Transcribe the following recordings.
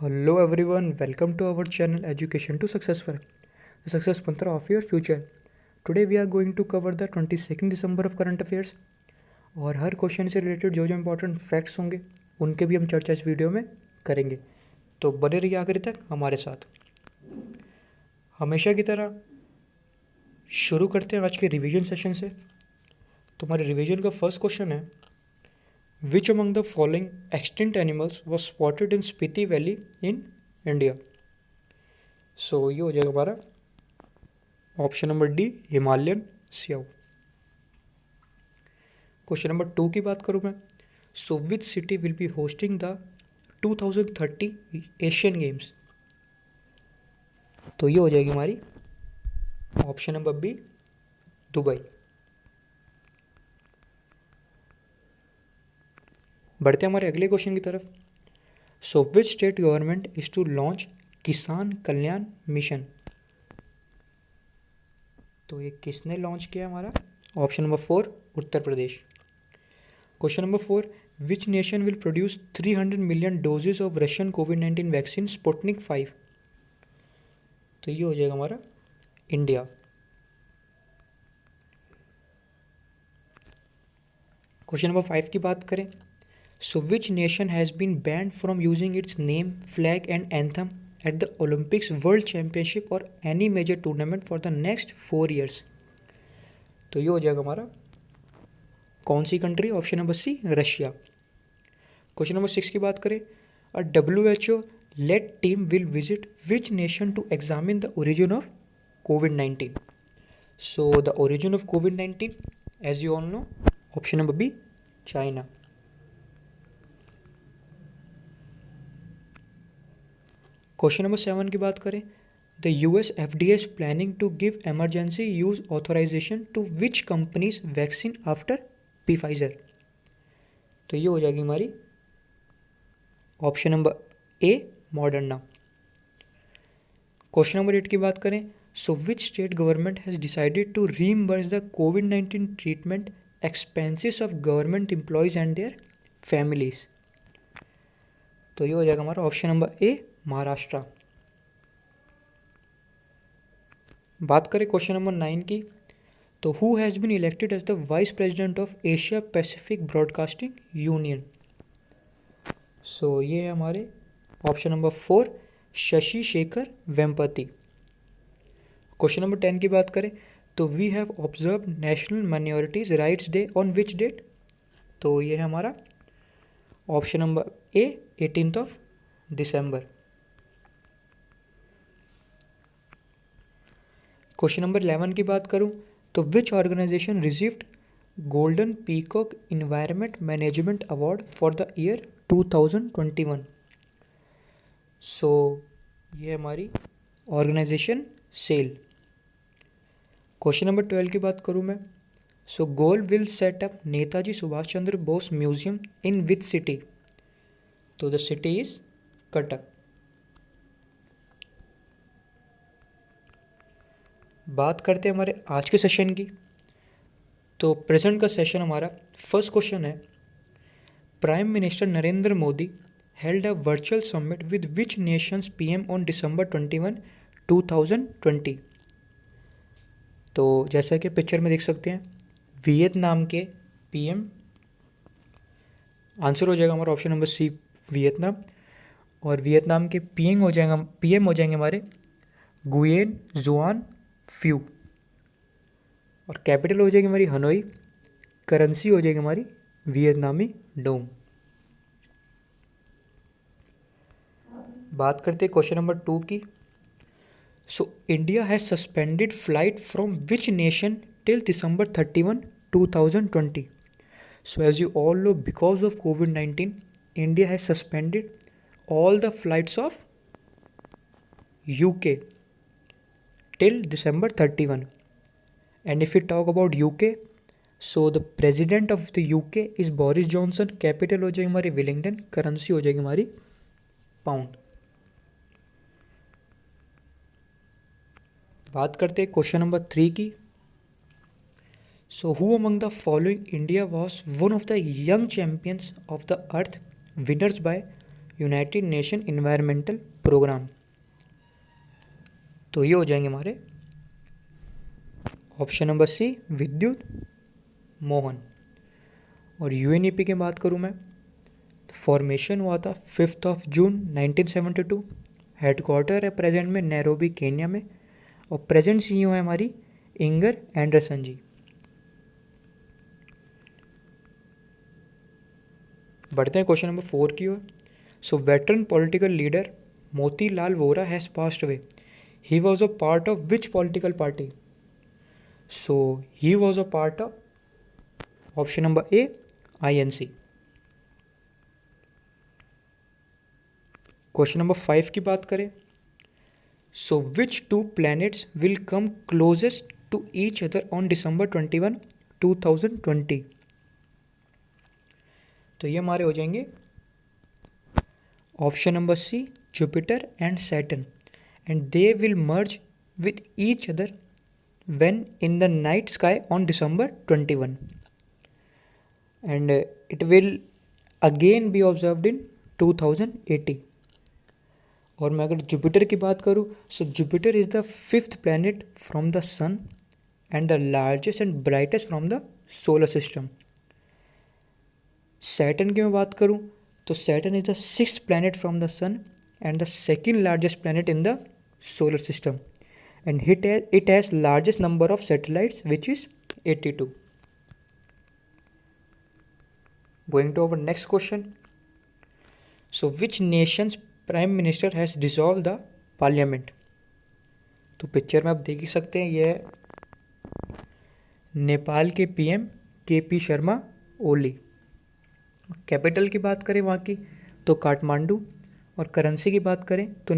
Hello everyone, welcome to our channel Education to Successful, the success mantra of your future. Today we are going to cover the 22nd December of current affairs और हर question से related जो जो important facts होंगे उनके भी हम चर्चा इस वीडियो में करेंगे। तो बने रहिए आखिर तक हमारे साथ। हमेशा की तरह शुरू करते हैं आज के रिवीजन सेशन से। तो हमारे रिवीजन का फर्स्ट क्वेश्चन है, Which among the following extinct animals was spotted in Spiti Valley in India? So ये हो जाएगा हमारा ऑप्शन नंबर डी, हिमालयन स्याऊ। क्वेश्चन नंबर 2 की बात करूँ मैं, so which city will be hosting the 2030 Asian Games? तो ये हो जाएगी हमारी ऑप्शन नंबर बी, दुबई। बढ़ते हैं हमारे अगले क्वेश्चन की तरफ। So which state government is to launch Kisan Kalyan mission? तो ये किसने लॉन्च किया हमारा? Option number 4, Uttar Pradesh. Question number 4, which nation will produce 300 million doses of Russian कोविड-19 वैक्सीन स्पुतनिक 5? तो ये हो जाएगा हमारा इंडिया। क्वेश्चन नंबर 5 की बात करें, so which nation has been banned from using its name, flag and anthem at the Olympics, world championship और any major tournament for the next 4 years? तो ये हो जाएगा हमारा कौन सी country? Option number C, Russia. Question number 6 की बात करें, a WHO led team will visit which nation to examine the origin of कोविड-19? सो द ओरिजिन ऑफ कोविड-19, as you all know, option number B, China. Question number 7 की बात करें, the US FDA is planning to give emergency use authorization to which companies vaccine after Pfizer? तो ये हो जाएगी हमारी option number A, Moderna. Question number 8 की बात करें, so which state government has decided to reimburse the कोविड-19 treatment expenses of government employees and their families? तो ये हो जाएगा हमारा ऑप्शन नंबर ए, महाराष्ट्र। बात करें क्वेश्चन नंबर 9 की, तो who has been elected as the vice president of Asia Pacific Broadcasting Union? सो ये है हमारे option number 4, Shashi Shekhar Vempati. Question number 10 की बात करें, तो we have observe national minorities rights day on which date? तो ये है हमारा ऑप्शन नंबर ए, 18 दिसंबर। क्वेश्चन नंबर 11 की बात करूं, तो which organisation received golden peacock environment management award for the year 2021? सो ये हमारी ऑर्गेनाइजेशन सेल। क्वेश्चन नंबर 12 की बात करूं मैं, so goal will set up Netaji Subhash Chandra Bose museum in which city? तो द सिटी इज कटक। बात करते हैं हमारे आज के सेशन की। तो प्रेजेंट का सेशन हमारा फर्स्ट क्वेश्चन है, prime minister Narendra Modi held a virtual summit with which nation's PM on December 21, 2020? तो जैसा कि पिक्चर में देख सकते हैं, वियतनाम के PM, आंसर हो जाएगा हमारा ऑप्शन नंबर सी, वियतनाम। और वियतनाम के PM हो जाएंगे हमारे गुयेन जुआन फ्यू, और कैपिटल हो जाएगी हमारी हनोई, करेंसी हो जाएगी हमारी वियतनामी डोंग। बात करते हैं क्वेश्चन नंबर 2 की। So India has suspended flight from which nation till December 31, 2020? So as you all know, because of कोविड-19 India has suspended all the flights of UK till December 31. And if we talk about UK, so the president of the UK is Boris Johnson, capital हो जाएगी हमारी Willingdon, currency हो जाएगी हमारी pound. बात करते हैं क्वेश्चन नंबर 3 की। So who among the following India was one of the young champions of the earth winners by United Nation environmental programme. तो ये हो जाएंगे हमारे ऑप्शन नंबर सी विद्युत मोहन। और यूएनईपी की बात करूँ मैं तो फॉर्मेशन हुआ था 5 जून 1972। हेडक्वार्टर है प्रेजेंट में नैरोबी केन्या में। और प्रेजेंट सीईओ है हमारी इंगर एंडरसन जी। बढ़ते हैं क्वेश्चन नंबर 4 की ओर। So veteran political leader Motilal Vora has passed away. He was a part of which political party? So he was a part of option number A INC. Question number 5 की बात करें so which two planets will come closest to each other on December 21, 2020? तो ये हमारे हो जाएंगे option number C Jupiter and Saturn and they will merge with each other when in the night sky on December 21 and it will again be observed in 2080। और मैं अगर Jupiter की बात करूँ so Jupiter is the 5th planet from the sun and the largest and brightest from the solar system. Saturn की मैं बात करूँ तो Saturn is the 6th planet from the sun and the second largest planet in the solar system and it has largest number of satellites which is 82। Going to our next question. So which nation's prime minister has dissolved the parliament? तो picture में आप देख ही सकते हैं ये नेपाल के PM KP Sharma Oli. Capital की बात करें वहाँ की तो काठमांडू। और करेंसी की बात करें तो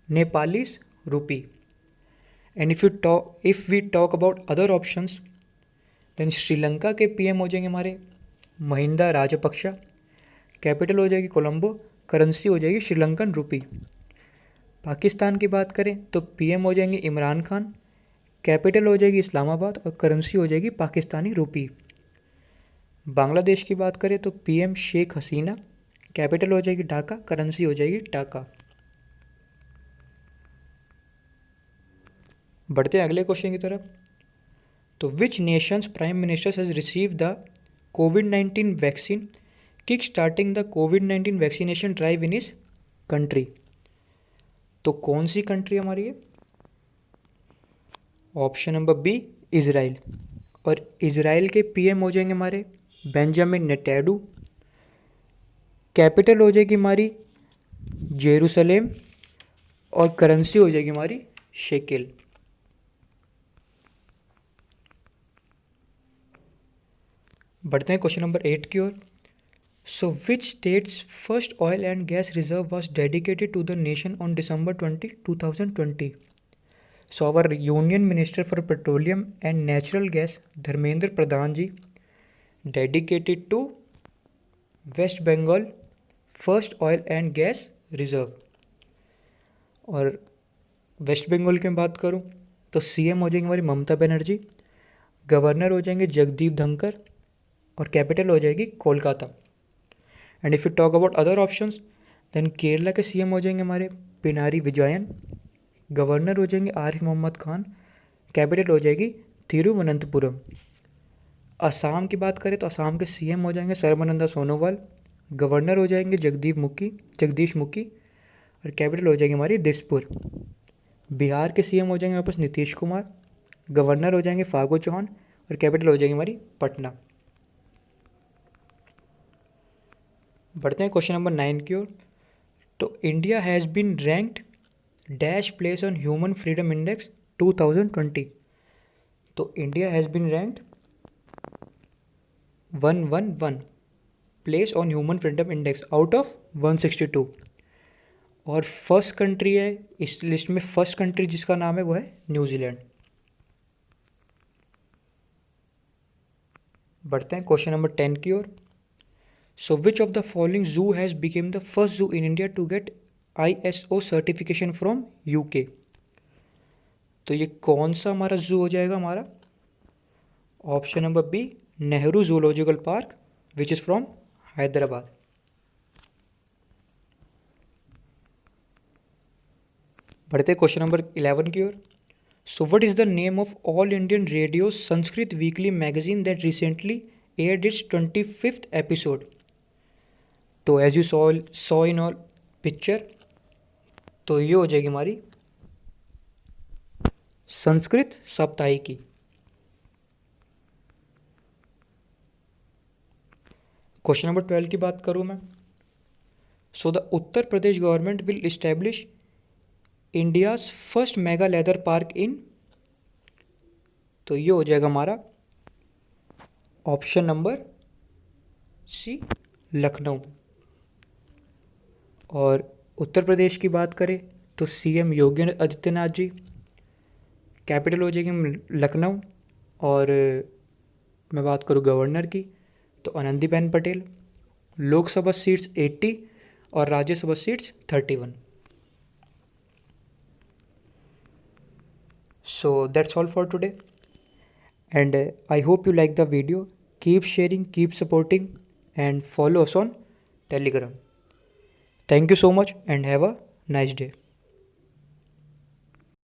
Nepalese rupee. And if we talk about other options then Sri Lanka के पीएम हो जाएंगे हमारे महिंदा राजपक्षा। कैपिटल हो जाएगी कोलंबो। करेंसी हो जाएगी श्रीलंकन रुपी। पाकिस्तान की बात करें तो पीएम हो जाएंगे इमरान खान। कैपिटल हो जाएगी इस्लामाबाद और करेंसी हो जाएगी पाकिस्तानी रुपी। बांग्लादेश की बात करें तो पीएम शेख हसीना। कैपिटल हो जाएगी ढाका। करेंसी हो जाएगी टाका। बढ़ते हैं अगले क्वेश्चन की तरफ। तो विच Nations prime ministers has receive the covid vaccine kick starting the covid vaccination drive इन इस कंट्री? तो कौन सी कंट्री हमारी है? Option number B Israel. और इज़राइल के पीएम हो जाएंगे हमारे बेंजामिन नेतन्याहू। कैपिटल हो जाएगी हमारी जेरूसलेम और करेंसी हो जाएगी हमारी शेकेल। बढ़ते हैं क्वेश्चन नंबर 8 की ओर। So which state's first oil and gas reserve was dedicated to the nation on December 20, 2020? So our union minister for petroleum and natural gas Dharmendra Pradhan ji dedicated to West Bengal first oil and gas reserve. और वेस्ट बंगाल की बात करूं तो CM हो जाएंगे हमारी Mamata Banerjee. Governor हो जाएंगे जगदीप धनखड़ और कैपिटल हो जाएगी Kolkata. And if you talk about other options then Kerala के सीएम हो जाएंगे हमारे पिनारी विजयन। गवर्नर हो जाएंगे आरिफ मोहम्मद खान। कैपिटल हो जाएगी तिरुवनंतपुरम। असम की बात करें तो असम के सीएम हो जाएंगे सर्बानंद सोनोवाल। गवर्नर हो जाएंगे जगदीश मुखी और कैपिटल हो जाएगी हमारी दिसपुर। बिहार के सीएम हो जाएंगे वापस नीतीश कुमार। गवर्नर हो जाएंगे फागू चौहान और कैपिटल हो जाएगी हमारी पटना। बढ़ते हैं क्वेश्चन नंबर 9 की ओर। तो India has been ranked dash place on human freedom index 2020। तो India has been ranked 111 place on human freedom index out of 162। और फर्स्ट कंट्री है इस लिस्ट में, फर्स्ट कंट्री जिसका नाम है वो है न्यूजीलैंड। बढ़ते हैं क्वेश्चन नंबर 10 की ओर। So which of the following zoo has become the first zoo in India to get ISO certification from UK? तो ये कौन सा हमारा जू हो जाएगा हमारा? Option number B Nehru zoological park which is from Hyderabad. बढ़ते क्वेश्चन नंबर 11 की ओर। So what is the name of all Indian radio Sanskrit weekly magazine that recently aired its 25th episode. तो as you saw in all picture, तो ये हो जाएगी हमारी संस्कृत साप्ताहिकी। Question number 12 की बात करूँ मैं। So the Uttar Pradesh government will establish India's first mega leather park इन। तो ये हो जाएगा हमारा ऑप्शन नंबर सी, लखनऊ। और उत्तर प्रदेश की बात करें तो सीएम योगी आदित्यनाथ जी, कैपिटल हो जाएगी लखनऊ। और मैं बात करूँ गवर्नर की तो आनंदीबेन पटेल। लोकसभा सीट्स 80 और Rajya Sabha seats 31। So that's all for today, and I hope you like the video. Keep sharing, keep supporting, and follow us on Telegram. Thank you so much and have a nice day.